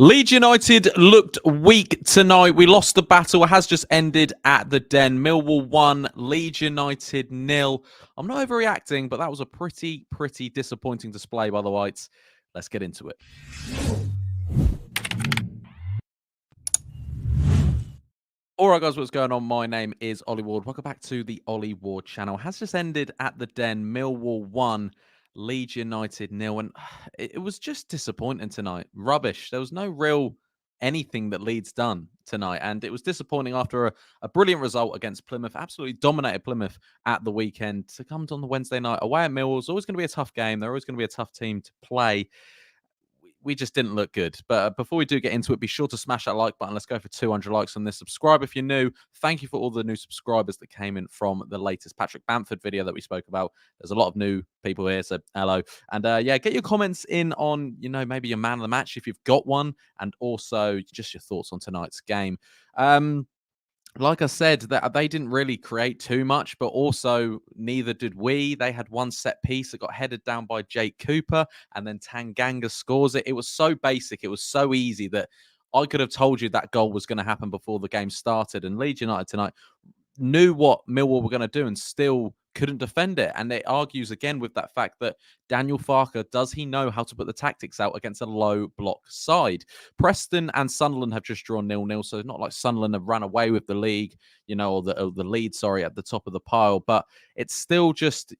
Leeds United looked weak tonight. We lost the battle. It has just ended at the Den. Millwall 1, Leeds United 0. I'm not overreacting, but that was a pretty disappointing display by the Whites. Let's get into it. All right, guys, what's going on? My name is Ollie Ward. Welcome back to the Ollie Ward channel. It has just ended at the Den. Millwall 1, Leeds United 0. And it was just disappointing tonight. Rubbish. There was no real anything that Leeds done tonight. And it was disappointing after a brilliant result against Plymouth. Absolutely dominated Plymouth at the weekend. To come on the Wednesday night away at Millwall, it's always going to be a tough game. They're always going to be a tough team to play. We just didn't look good. But before we do get into it, be sure to smash that like button. Let's go for 200 likes on this. Subscribe if you're new. Thank you for all the new subscribers that came in from the latest Patrick Bamford video that we spoke about. There's a lot of new people here, so hello. And yeah, get your comments in on, maybe your man of the match if you've got one, and also just your thoughts on tonight's game. Like I said, that they didn't really create too much, but also neither did we. They had one set piece that got headed down by Jake Cooper, and then Tanganga scores it. It was so basic. It was so easy that I could have told you that goal was going to happen before the game started. And Leeds United tonight knew what Millwall were going to do and still couldn't defend it. And it argues again with that fact that Daniel Farke, does he know how to put the tactics out against a low block side? Preston and Sunderland have just drawn 0-0, so it's not like Sunderland have run away with the league, or the lead, at the top of the pile. But it's still just,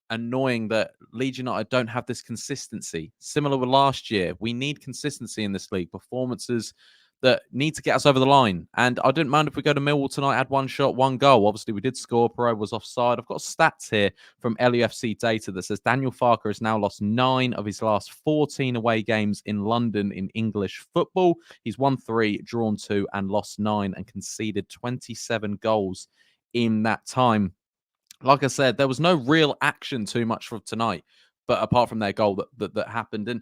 annoying that Leeds United don't have this consistency. Similar with last year, we need consistency in this league. Performances that need to get us over the line. And I didn't mind if we go to Millwall tonight, had one shot, one goal. Obviously, we did score. Piroe was offside. I've got stats here from LUFC data that says Daniel Farke has now lost 9 of his last 14 away games in London in English football. He's won 3, drawn 2, and lost 9, and conceded 27 goals in that time. Like I said, there was no real action too much for tonight, but apart from their goal that happened. And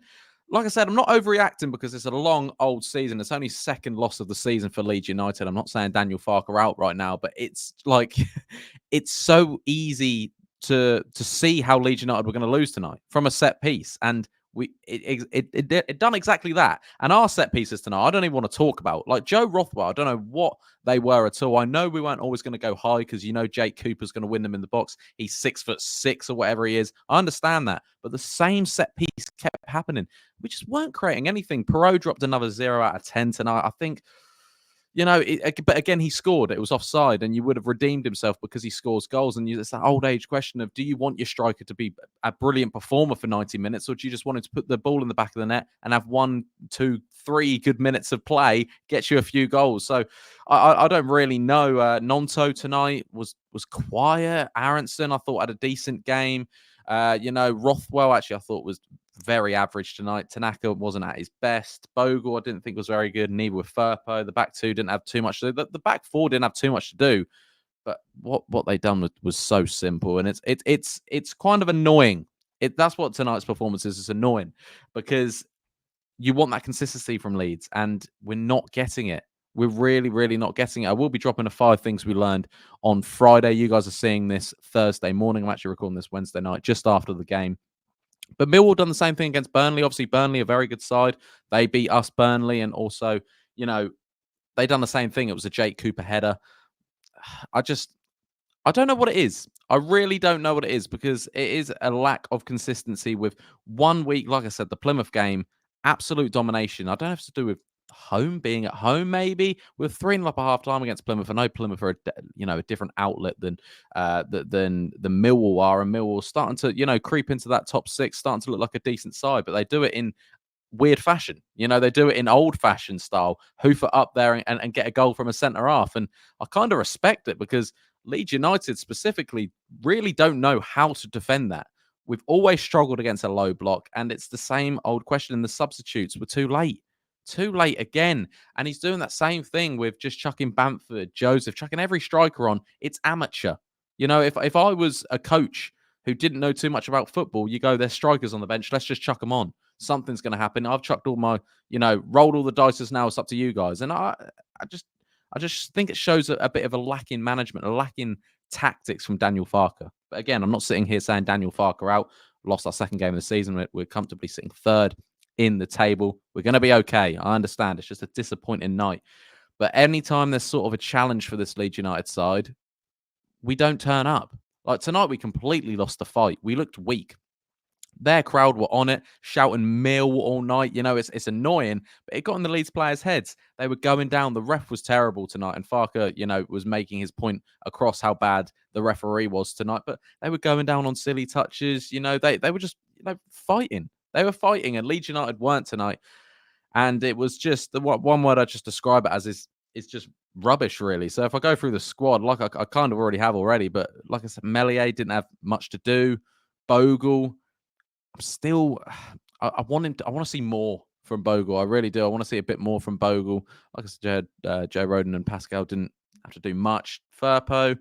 like I said, I'm not overreacting because it's a long, old season. It's only second loss of the season for Leeds United. I'm not saying Daniel Farke out right now, but it's like it's so easy to see how Leeds United were going to lose tonight from a set piece, and it done exactly that. And our set pieces tonight, I don't even want to talk about. Like Joe Rothwell, I don't know what they were at all. I know we weren't always going to go high because Jake Cooper's going to win them in the box. He's 6'6" or whatever he is. I understand that, but the same set piece kept happening. We just weren't creating anything. Piroe dropped another 0 out of 10 tonight. I think, but again, he scored. It was offside, and you would have redeemed himself because he scores goals. And it's that old age question of, do you want your striker to be a brilliant performer for 90 minutes, or do you just want him to put the ball in the back of the net and have 1, 2, 3 good minutes of play, get you a few goals? So I don't really know. Gnonto tonight was quiet. Aronson, I thought, had a decent game. Rothwell, actually, I thought was very average tonight. Tanaka wasn't at his best. Bogle, I didn't think was very good. Neither with Firpo. The back two didn't have too much to do. The back four didn't have too much to do. But what they done was so simple, and it's kind of annoying. That's what tonight's performance is. It's annoying because you want that consistency from Leeds, and we're not getting it. We're really not getting it. I will be dropping the 5 things we learned on Friday. You guys are seeing this Thursday morning. I'm actually recording this Wednesday night, just after the game. But Millwall done the same thing against Burnley. Obviously, Burnley, a very good side. They beat us, Burnley, and also, they done the same thing. It was a Jake Cooper header. I don't know what it is. I really don't know what it is, because it is a lack of consistency with 1 week. Like I said, the Plymouth game, absolute domination. I don't know if it's to do with being at home, maybe. With 3-0 up at half time against Plymouth. I know Plymouth are a different outlet than the Millwall are, and Millwall starting to creep into that top 6, starting to look like a decent side, but they do it in weird fashion. They do it in old-fashioned style, hoof it up there and get a goal from a centre half. And I kind of respect it, because Leeds United specifically really don't know how to defend that. We've always struggled against a low block, and it's the same old question. And the substitutes were too late. Too late again. And he's doing that same thing with just chucking Bamford, Joseph, chucking every striker on. It's amateur. If I was a coach who didn't know too much about football, you go, there's strikers on the bench, let's just chuck them on. Something's going to happen. I've chucked all my, rolled all the dice. Now it's up to you guys. And I just think it shows a bit of a lack in management, a lack in tactics from Daniel Farke. But again, I'm not sitting here saying Daniel Farke out. Lost our second game of the season. We're comfortably sitting third. in the table. We're going to be okay. I understand. It's just a disappointing night. But anytime there's sort of a challenge for this Leeds United side, we don't turn up. Like tonight, we completely lost the fight. We looked weak. Their crowd were on it, shouting "Mill" all night. You know, it's annoying, but it got in the Leeds players' heads. They were going down. The ref was terrible tonight, and Farke, was making his point across how bad the referee was tonight. But they were going down on silly touches. They were just fighting. They were fighting, and Leeds United weren't tonight. And it was just the one word I just describe it as is just rubbish, really. So if I go through the squad, like I kind of already have already, but like I said, Meslier didn't have much to do. Bogle. I'm still, I want him. I want to see more from Bogle. I really do. I want to see a bit more from Bogle. Like I said, Joe Rodon and Pascal didn't have to do much. Firpo,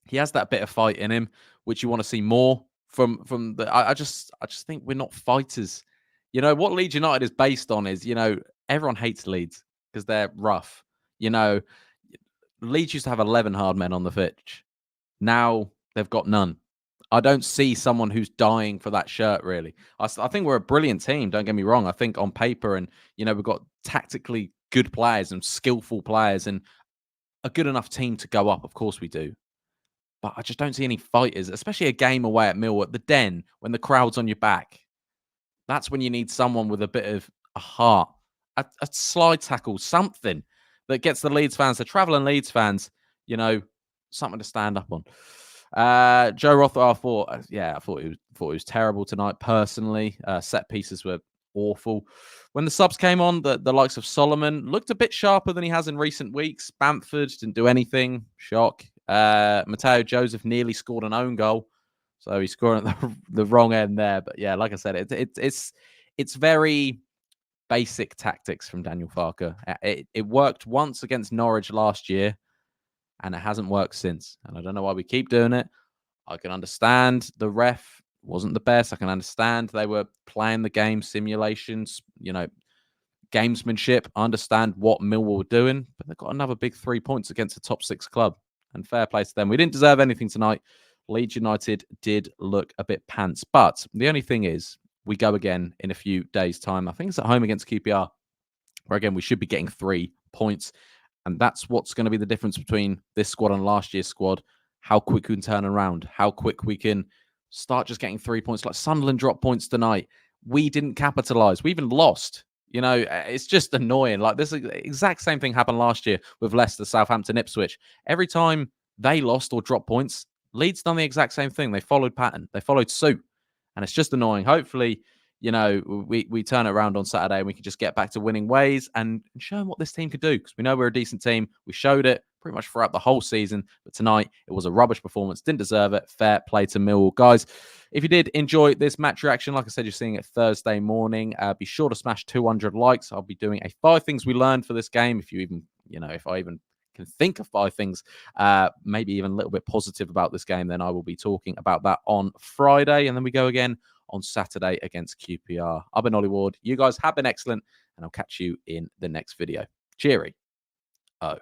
he has that bit of fight in him, which you want to see more from the. I just think we're not fighters. What Leeds United is based on is everyone hates Leeds because they're rough. You know, Leeds used to have 11 hard men on the pitch. Now they've got none. I don't see someone who's dying for that shirt, really. I think we're a brilliant team. Don't get me wrong. I think on paper and, we've got tactically good players and skillful players and a good enough team to go up. Of course we do. But I just don't see any fighters, especially a game away at Millwall, at the Den, when the crowd's on your back. That's when you need someone with a bit of a heart, a slide tackle, something that gets the Leeds fans, the travelling Leeds fans, something to stand up on. Joe Rothwell, I thought he was terrible tonight. Personally, set pieces were awful. When the subs came on, the likes of Solomon looked a bit sharper than he has in recent weeks. Bamford didn't do anything. Shock. Mateo Joseph nearly scored an own goal, so he's scoring at the wrong end there. But yeah, like I said, it's very basic tactics from Daniel Farke. It worked once against Norwich last year, and it hasn't worked since. And I don't know why we keep doing it. I can understand the ref wasn't the best. I can understand they were playing the game, simulations, gamesmanship. I understand what Millwall were doing, but they've got another big 3 points against a top 6 club. And fair play to them. We didn't deserve anything tonight. Leeds United did look a bit pants. But the only thing is, we go again in a few days' time. I think it's at home against QPR, where again, we should be getting 3 points. And that's what's going to be the difference between this squad and last year's squad. How quick we can turn around, how quick we can start just getting 3 points. Like Sunderland dropped points tonight. We didn't capitalize. We even lost. It's just annoying. Like this exact same thing happened last year with Leicester, Southampton, Ipswich. Every time they lost or dropped points, Leeds done the exact same thing. They followed pattern. They followed suit. And it's just annoying. Hopefully, we turn it around on Saturday and we can just get back to winning ways and show them what this team could do, because we know we're a decent team. We showed it pretty much throughout the whole season, but tonight it was a rubbish performance. Didn't deserve it. Fair play to Millwall. Guys, if you did enjoy this match reaction, like I said, you're seeing it Thursday morning. Be sure to smash 200 likes. I'll be doing a 5 things we learned for this game. If you even, if I even can think of 5 things, maybe even a little bit positive about this game, then I will be talking about that on Friday. And then we go again on Saturday against QPR. I've been Ollie Ward. You guys have been excellent, and I'll catch you in the next video. Cheery. Oh.